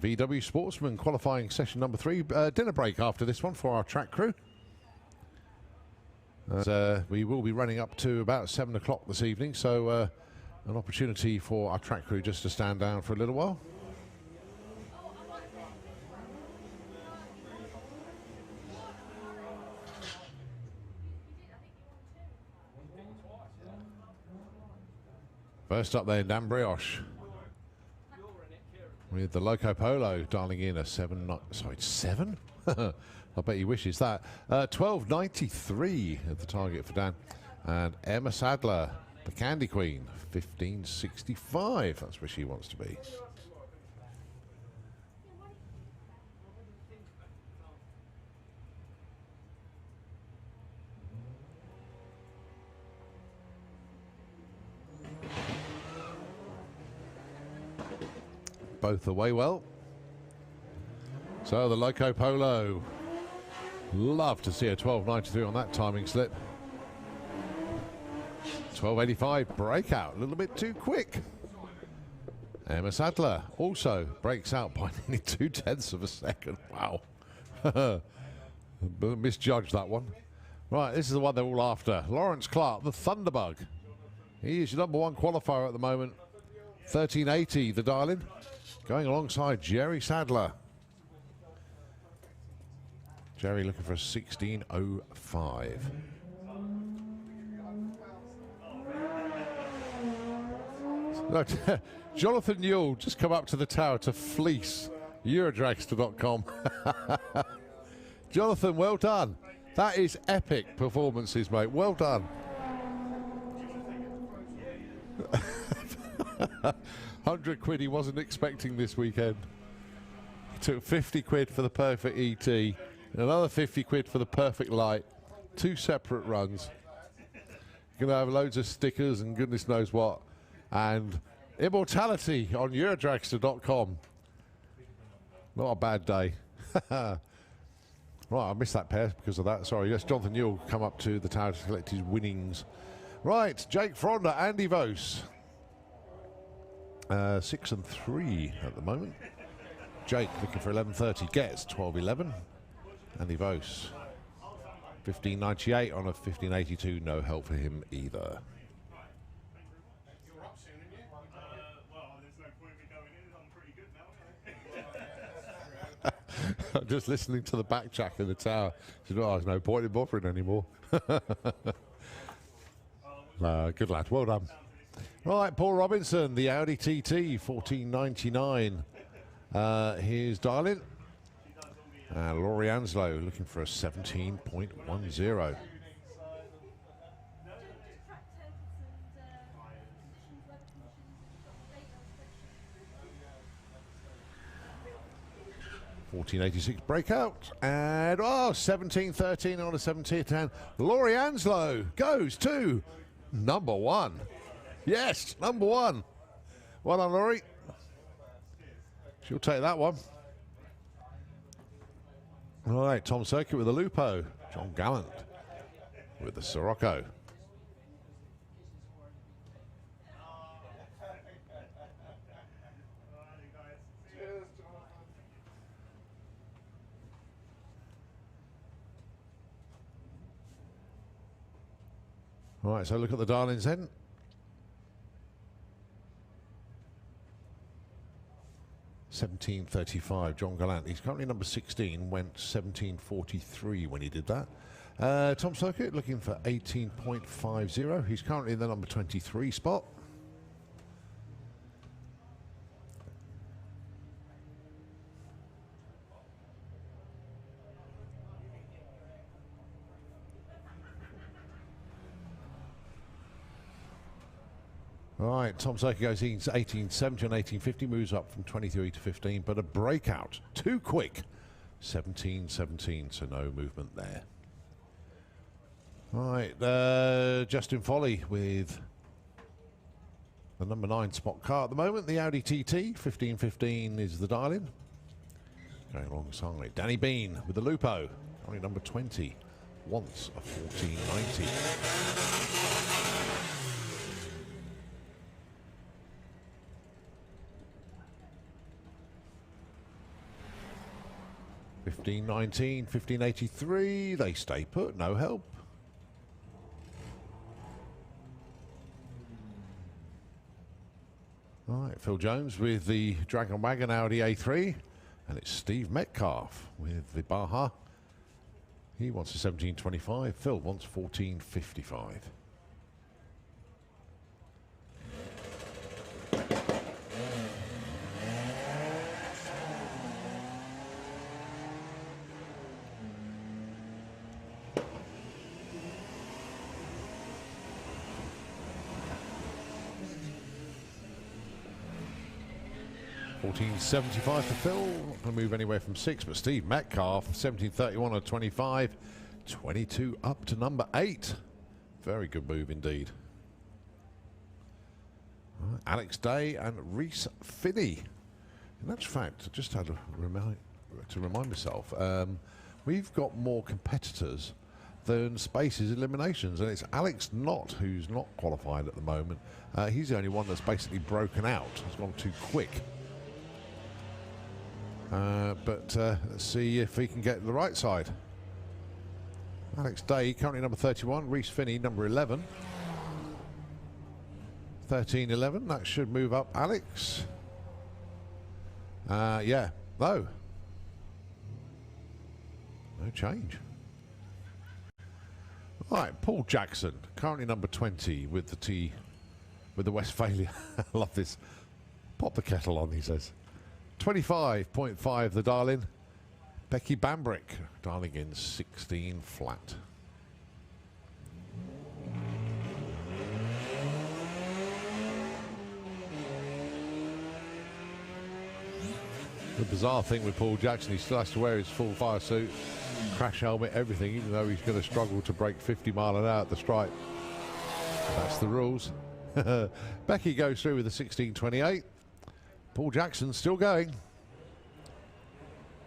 VW Sportsman qualifying session number 3. Dinner break after this one for our track crew. We will be running up to about 7 o'clock this evening, so an opportunity for our track crew just to stand down for a little while. First up there, Dan Brioche with the Loco Polo dialing in a 7. I bet he wishes that. 12.93 at the target for Dan. And Emma Sadler, the Candy Queen, 15.65. That's where she wants to be. Both away well. So the Loco Polo, love to see a 12.93 on that timing slip. 12.85 breakout, a little bit too quick. Emma Sadler also breaks out by nearly 0.2 of a second. Wow. Misjudged that one. Right, this is the one they're all after. Lawrence Clark, the Thunderbug. He is your #1 qualifier at the moment. 13.80 the dial-in. Going alongside Jerry Sadler. Jerry looking for a 16.05. Look, Jonathan Newell just come up to the tower to fleece Eurodragster.com. Jonathan, well done. That is epic performances, mate. Well done. 100 quid he wasn't expecting this weekend. He took 50 quid for the perfect ET, another 50 quid for the perfect light. 2 separate runs. You're going to have loads of stickers and goodness knows what. And immortality on Eurodragster.com. Not a bad day. Right, I missed that pair because of that. Sorry, yes, Jonathan Newell come up to the tower to collect his winnings. Right, Jake Fronder, Andy Vos. 6 and 3 at the moment. Jake looking for 11.30, gets 12.11. Andy Vos, 15.98 on a 15.82. No help for him either. I'm just listening to the backjack in the tower. Said, oh, there's no point in bothering anymore. Good lad, well done. Right, Paul Robinson, the Audi TT, 14.99. Here's dial-in. Laurie Anslow looking for a 17.10. $14.86 breakout, and 17.13 on a 17.10. Laurie Anslow goes to #1. Yes, #1. Well done, Laurie. She'll take that one. All right, Tom Circuit with the Lupo. John Gallant with the Sirocco. All right, so look at the dial-ins then. $17.35, John Gallant. He's currently number 16, went 17.43 when he did that. Tom Circuit looking for 18.50. He's currently in the number 23 spot. Right, Tom Circuit goes 18.70 on 18.50, moves up from 23 to 15, but a breakout, too quick, 17.17, so no movement there. Right, Justin Foley with The number 9 spot car at the moment, the Audi TT. 1515 is the dial-in. Going alongside Danny Bean with the Lupo. Only number 20. Wants a 1490. $15.19, $15.83. They stay put, no help. All right, Phil Jones with the Dragon Wagon Audi A3. And it's Steve Metcalf with the Baja. He wants a 1725. Phil wants 1455. $14.75 for Phil. Not going to move anywhere from 6, but Steve Metcalf, 17.31 on 25. 22 up to number 8. Very good move indeed. Right, Alex Day and Reese Finney. In actual fact, I just had to remind myself, we've got more competitors than Spaces eliminations, and it's Alex Knott who's not qualified at the moment. He's the only one that's basically broken out. He's gone too quick. But let's see if he can get the right side. Alex Day, currently number 31. Reese Finney, number 11. 13-11. That should move up Alex. Yeah, no. No change. All right, Paul Jackson, currently number 20 with the Westphalia. I love this. Pop the kettle on, he says. 25.5 the dial-in. Becky Bambrick dialing in 16 flat. The bizarre thing with Paul Jackson, he still has to wear his full fire suit, crash helmet, everything, even though he's going to struggle to break 50 mile an hour at the stripe. That's the rules. Becky goes through with the 16.28. Paul Jackson's still going.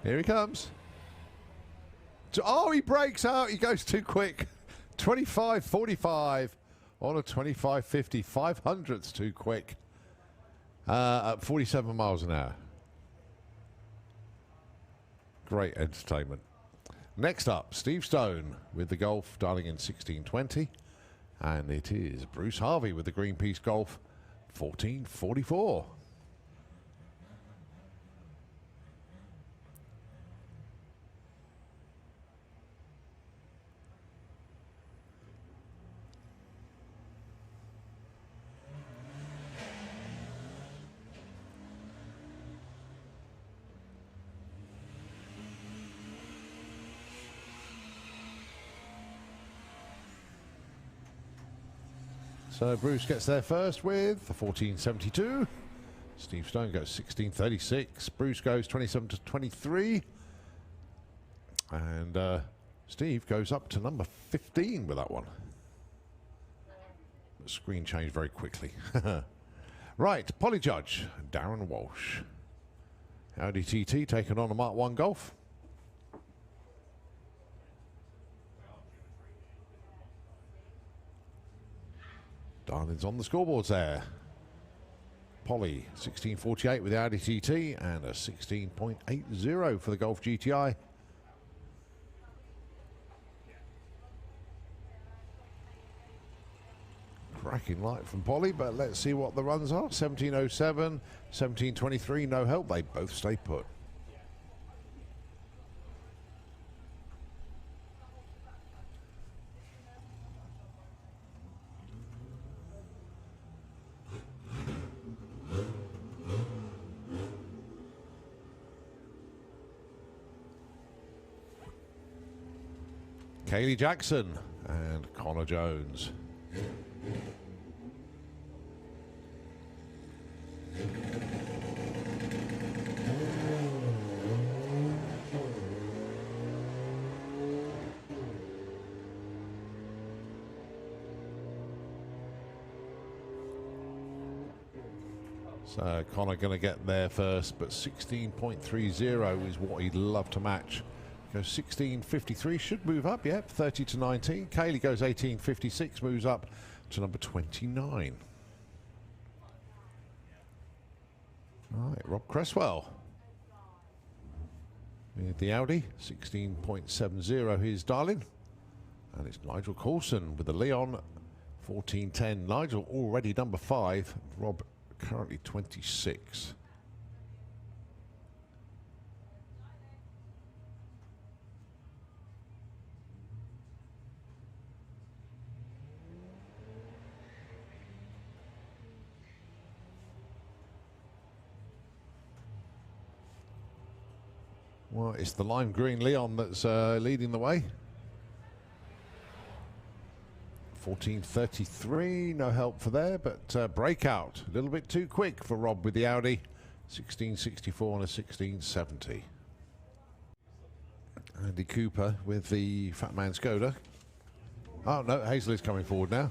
Here he comes. Oh, he breaks out. He goes too quick. 25.45 on a 25.50. 500ths too quick. At 47 miles an hour. Great entertainment. Next up, Steve Stone with the Golf dialing in 16.20. And it is Bruce Harvey with the Greenpeace Golf 14.44. So Bruce gets there first with the 14.72. Steve Stone goes 16.36. Bruce goes 27 to 23. And Steve goes up to number 15 with that one. The screen changed very quickly. Right, Polyjudge, Darren Walsh. Audi TT taking on a Mark 1 Golf. Darling's on the scoreboards there. Polly, 16.48 with the Audi TT and a 16.80 for the Golf GTI. Cracking light from Polly, but let's see what the runs are. 17.07, 17.23, no help. They both stay put. Kaylee Jackson and Connor Jones. So Connor going to get there first, but 16.30 is what he'd love to match. Goes 16.53, should move up, yeah, 30 to 19. Kaylee goes 18.56, moves up to number 29. All right, Rob Cresswell with the Audi, 16.70 his darling. And it's Nigel Coulson with the Leon, 14.10. Nigel already number 5, Rob currently 26. Well, it's the lime green Leon that's leading the way. 14.33, no help for there, but breakout. A little bit too quick for Rob with the Audi. 16.64 and a 16.70. Andy Cooper with the Fat Man Skoda. Oh no, Hazel is coming forward now.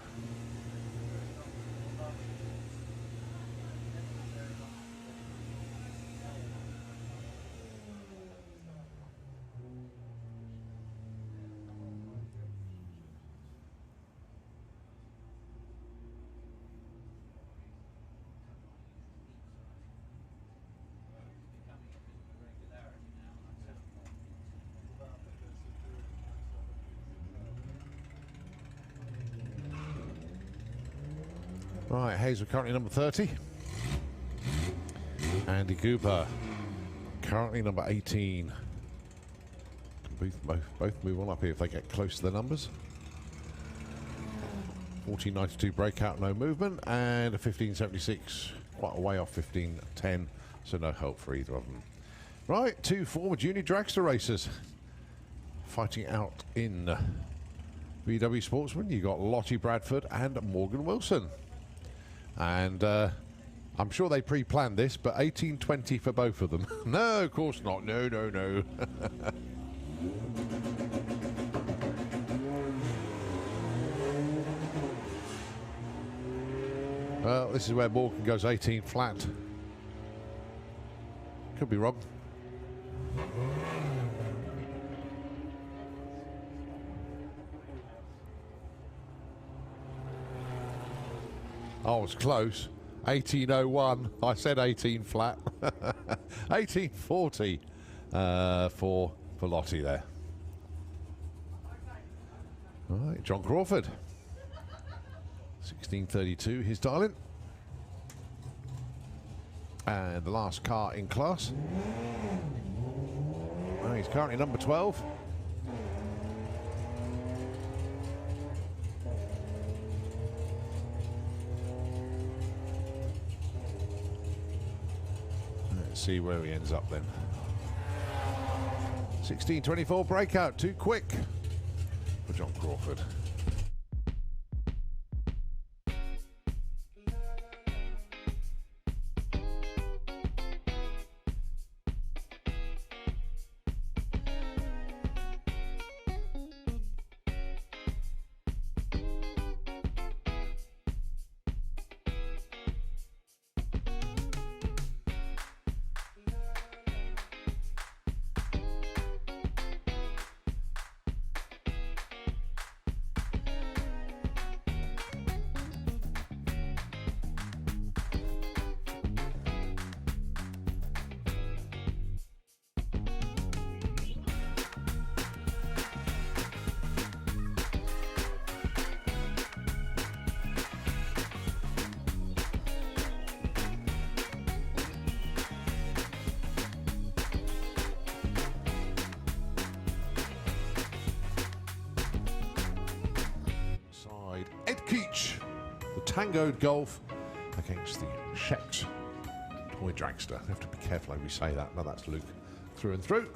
Right, Hazel currently number 30. Andy Cooper currently number 18. Both move on up here if they get close to the numbers. 14.92 breakout, no movement, and a 15.76, quite a way off 15.10, so no help for either of them. Right, 2 former junior dragster racers fighting out in VW Sportsman. You got Lottie Bradford and Morgan Wilson. And I'm sure they pre-planned this, but 18.20 for both of them. No, of course not. No, no, no. Well, this is where Morgan goes 18 flat. Could be wrong. Oh, it's close. 18.01. I said 18 flat. 18.40 for Lottie there. All right, John Crawford. 16.32, his darling. And the last car in class. Well, he's currently number 12. See where he ends up then. 16.24 breakout, too quick for John Crawford. Tangoed Golf against the Shex toy dragster. I have to be careful how we say that. No, that's Luke through and through.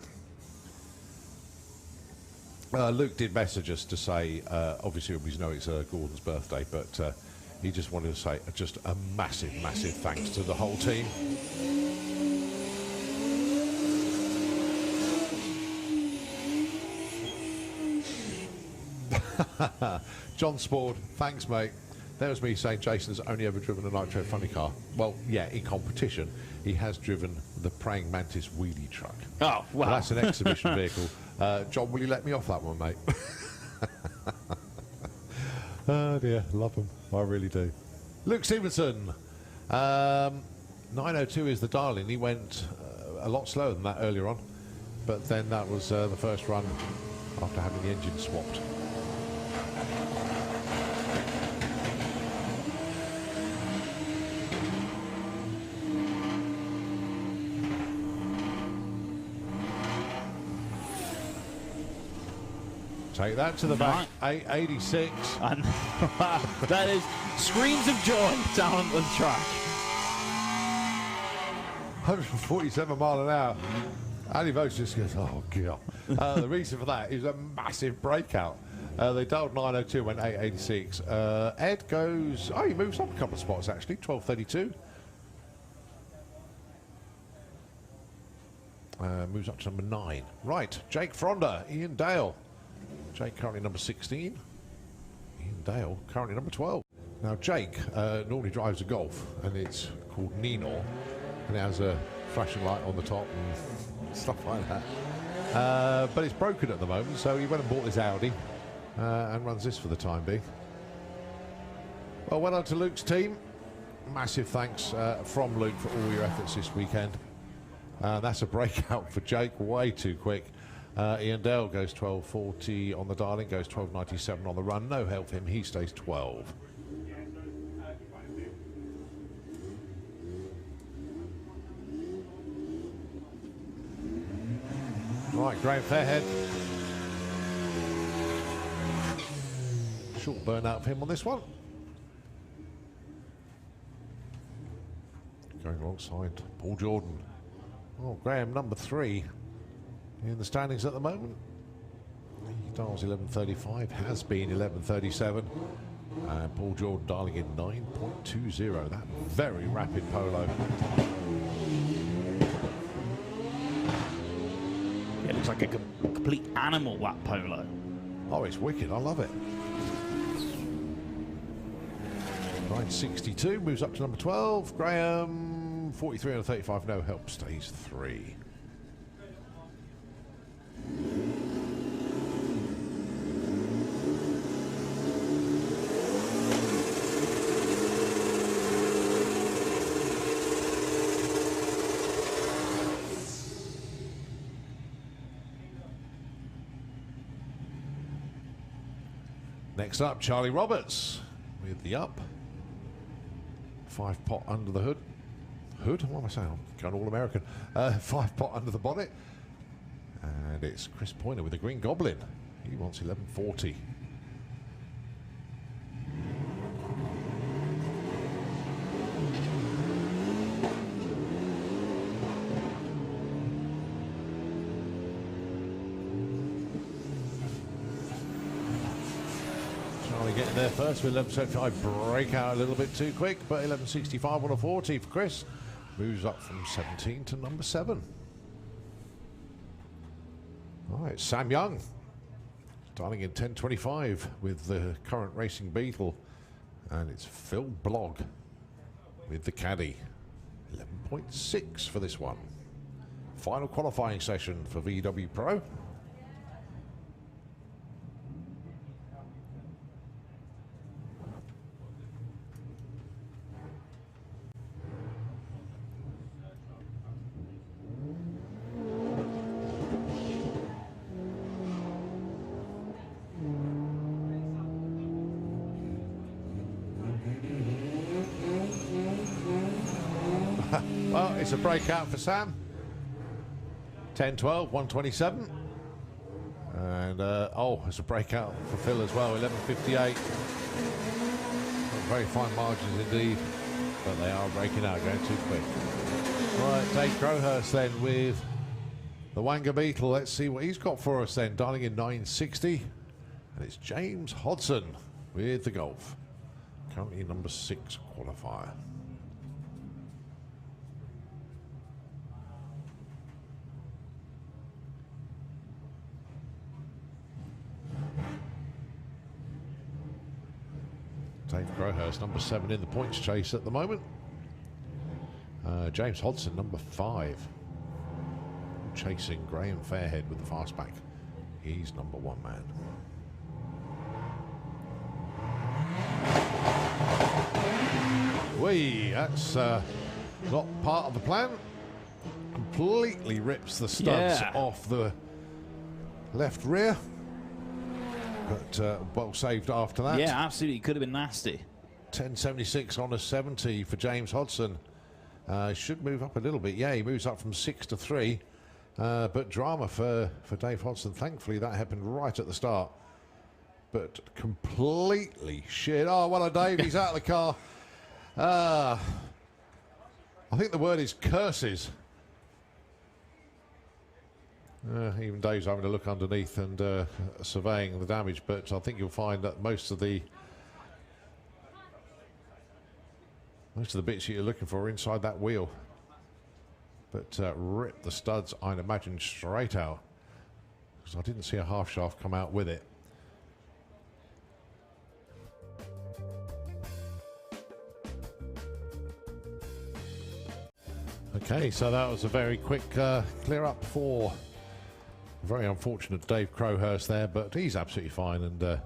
Luke did message us to say, obviously we know it's Gordon's birthday, but he just wanted to say just a massive, massive thanks to the whole team. John Spord, thanks mate. There was me saying Jason's only ever driven a nitro funny car. Well, yeah, in competition, he has driven the Praying Mantis wheelie truck. Oh, wow. But that's an exhibition vehicle. John, will you let me off that one, mate? Oh dear, love him. I really do. Luke Stevenson. 902 is the darling. He went a lot slower than that earlier on. But then that was the first run after having the engine swapped. Take that to the back, 886. And that is screams of joy down the track. 147 mile an hour. Andy Vogt just goes, oh, God. The reason for that is a massive breakout. They dialed 902, went 886. Ed goes, oh, he moves up a couple of spots, actually, 1232. Moves up to number 9. Right, Jake Fronda, Ian Dale. Jake currently number 16. Ian Dale currently number 12. Now Jake normally drives a Golf, and it's called Ninor, and it has a flashing light on the top and stuff like that. But it's broken at the moment, so he went and bought this Audi and runs this for the time being. Well done to Luke's team. Massive thanks from Luke for all your efforts this weekend. That's a breakout for Jake, way too quick. Ian Dale goes 1240 on the darling, goes 1297 on the run. No help for him, he stays 12. Right, Graham Fairhead. Short burnout for him on this one. Going alongside Paul Jordan. Oh, Graham, number 3 in the standings at the moment. He dials 11.35, has been 11.37. And Paul Jordan dialing in 9.20. That very rapid Polo. Yeah, it looks like a complete animal, that Polo. Oh, it's wicked. I love it. 9.62 moves up to number 12. Graham, 43 on 35. No help, stays 3. Next up, Charlie Roberts with the up. 5-pot under the hood. What am I saying? I'm going all American. 5-pot under the bonnet. And it's Chris Pointer with the Green Goblin. He wants 1140. Getting there first with 11.75, break out a little bit too quick, but 11.65 on a 40 for Chris. Moves up from 17 to number 7. All right, Sam Young, starting in 10.25 with the current Racing Beetle, and it's Phil Blogg with the Caddy. 11.6 for this one. Final qualifying session for VW Pro. Well, it's a breakout for Sam. 10-12, 127. And, oh, it's a breakout for Phil as well, 11.58. Very fine margins indeed, but they are breaking out, going too quick. Right, Dave Crowhurst then with the Wanga Beetle. Let's see what he's got for us then, dialing in 960. And it's James Hodson with the Golf. Currently number 6 qualifier. Dave Crowhurst, number 7 in the points chase at the moment. James Hodson, number 5. Chasing Graham Fairhead with the fastback. He's number 1 man. Whee, that's not part of the plan. Completely rips the studs off the left rear. But well saved after that. Yeah, absolutely. Could have been nasty. 10.76 on a 70 for James Hodson. Should move up a little bit. Yeah, he moves up from 6 to 3. But drama for Dave Hodson. Thankfully, that happened right at the start. But completely shit. Oh, well, Dave, he's out of the car. I think the word is curses. Even Dave's having a look underneath and surveying the damage, but I think you'll find that most of the bits that you're looking for are inside that wheel. But rip the studs, I'd imagine, straight out, because I didn't see a half shaft come out with it. Okay, so that was a very quick clear up for very unfortunate Dave Crowhurst there, but he's absolutely fine, and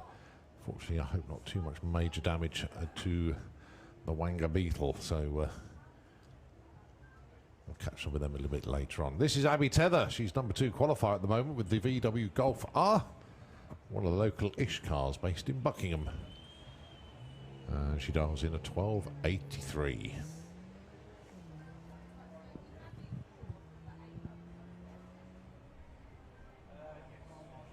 fortunately I hope not too much major damage to the Wanga Beetle, so we'll catch up with them a little bit later on. This is Abby Tether. She's number 2 qualifier at the moment with the VW Golf R, one of the local-ish cars based in Buckingham. She dials in a 12.83.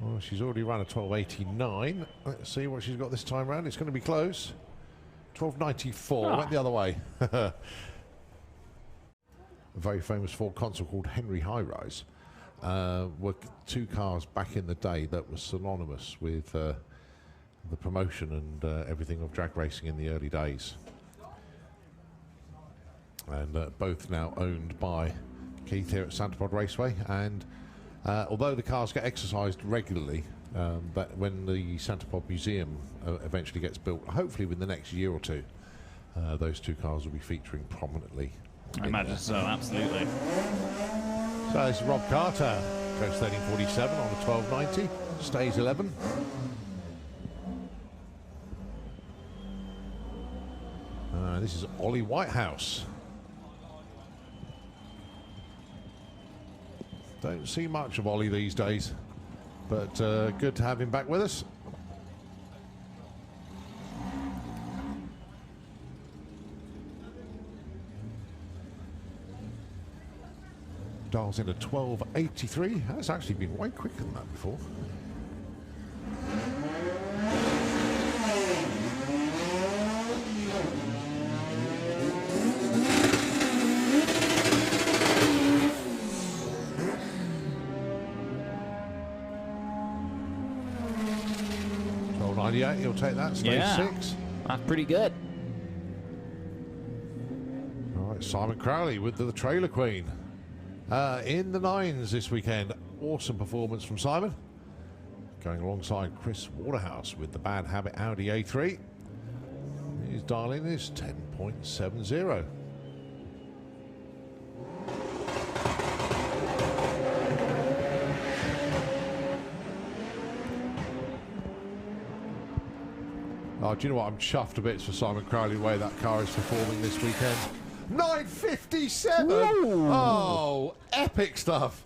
Well, she's already run a 12.89. Let's see what she's got this time round. It's going to be close. 12.94. Went the other way. A very famous Ford console called Henry High Rise. Were 2 cars back in the day that were synonymous with the promotion and everything of drag racing in the early days. And both now owned by Keith here at Santa Pod Raceway. And although the cars get exercised regularly, that when the Santa Pod Museum eventually gets built, hopefully within the next year or 2, those 2 cars will be featuring prominently. I imagine so, absolutely. So this is Rob Carter, goes 13.47 on a 12.90, stays 11. This is Ollie Whitehouse. Don't see much of Ollie these days, but good to have him back with us. Dials in a 12.83. That's actually been way quicker than that before. He'll take that, stays 6. That's pretty good. All right, Simon Crowley with the Trailer Queen. In the 9s this weekend. Awesome performance from Simon. Going alongside Chris Waterhouse with the Bad Habit Audi A3. His dial-in is 10.70. Oh, do you know what? I'm chuffed to bits for Simon Crowley the way that car is performing this weekend. 9.57! Oh, epic stuff.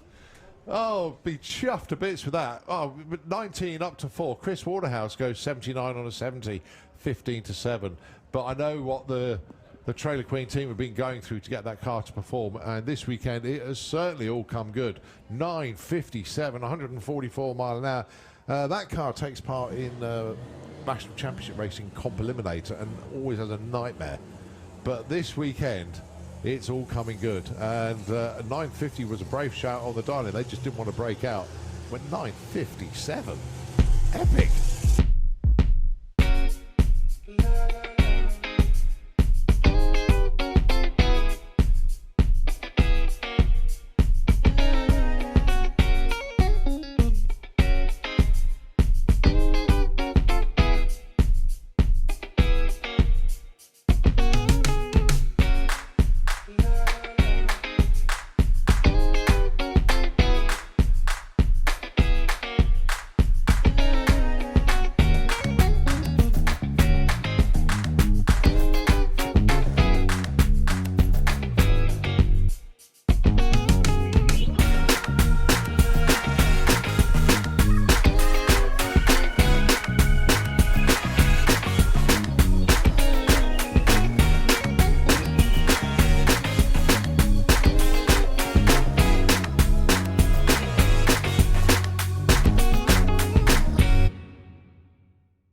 Oh, be chuffed to bits with that. Oh, 19 up to 4. Chris Waterhouse goes 79 on a 70, 15 to 7. But I know what the Trailer Queen team have been going through to get that car to perform, and this weekend it has certainly all come good. 9.57, 144 mile an hour. That car takes part in National Championship Racing Comp Eliminator and always has a nightmare. But this weekend, it's all coming good. And 9.50 was a brave shout on the dial-in. They just didn't want to break out. Went 9.57. Epic.